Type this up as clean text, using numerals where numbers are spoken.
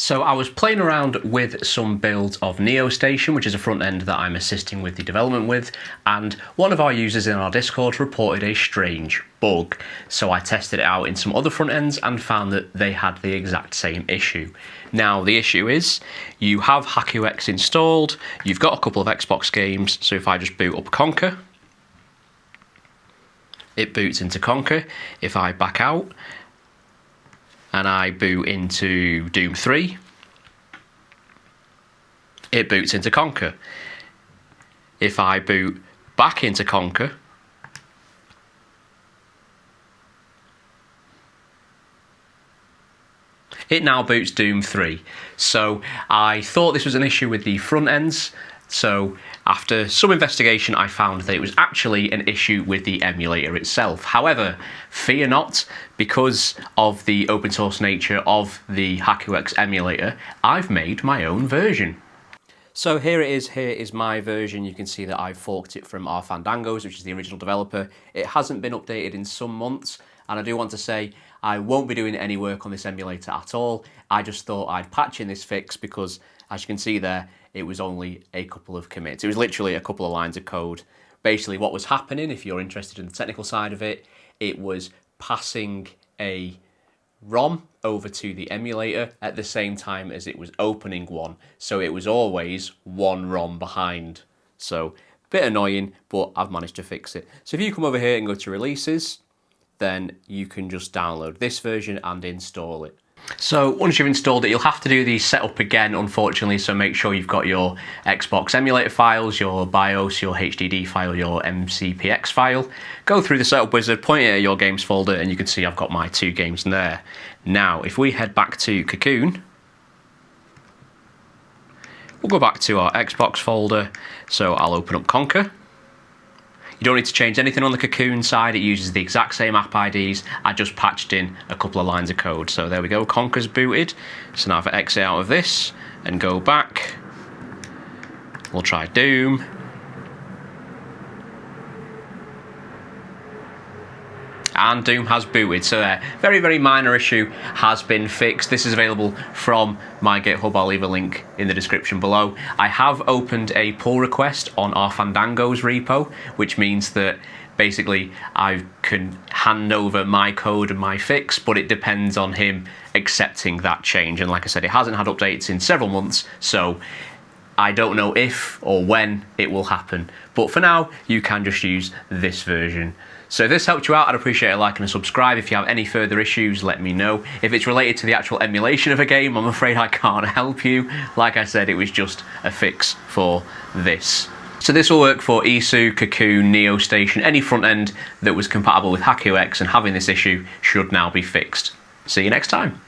So I was playing around with some builds of NEOSTATION, which is a front end that I'm assisting with the development with, and one of our users in our Discord reported a strange bug. So I tested it out in some other front ends and found that they had the exact same issue. Now the issue is, you have HakuX installed, you've got a couple of Xbox games, so if I just boot up Conker, it boots into Conker. If I back out, and I boot into Doom 3, it boots into Conker. If I boot back into Conker, it now boots Doom 3. So I thought this was an issue with the front ends. So after some investigation, I found that it was actually an issue with the emulator itself. However, fear not, because of the open source nature of the HakuX emulator, I've made my own version. So here it is, here is my version. You can see that I've forked it from RFandangos, which is the original developer. It hasn't been updated in some months, and I do want to say I won't be doing any work on this emulator at all. I just thought I'd patch in this fix because, as you can see there, it was only a couple of commits. It was literally a couple of lines of code. Basically what was happening, if you're interested in the technical side of it, it was passing a ROM over to the emulator at the same time as it was opening one. So it was always one ROM behind. So a bit annoying, but I've managed to fix it. So if you come over here and go to releases, then you can just download this version and install it. So once you've installed it, you'll have to do the setup again, unfortunately, so make sure you've got your Xbox emulator files, your BIOS, your HDD file, your MCPX file. Go through the setup wizard, point it at your games folder, and you can see I've got my 2 games in there. Now, if we head back to Cocoon, we'll go back to our Xbox folder, so I'll open up Conker. You don't need to change anything on the Cocoon side, it uses the exact same app IDs. I just patched in a couple of lines of code. So there we go, Conker's booted. So now if I exit out of this and go back, we'll try Doom. And Doom has booted, so a very, very minor issue has been fixed. This is available from my GitHub. I'll leave a link in the description below. I have opened a pull request on RFandangos repo, which means that basically I can hand over my code and my fix, but it depends on him accepting that change. And like I said, it hasn't had updates in several months, so I don't know if or when it will happen. But for now, you can just use this version. So if this helped you out, I'd appreciate a like and a subscribe. If you have any further issues, let me know. If it's related to the actual emulation of a game, I'm afraid I can't help you. Like I said, it was just a fix for this. So this will work for ESU, Cocoon, NEOSTATION, any front end that was compatible with HakuX, and having this issue should now be fixed. See you next time.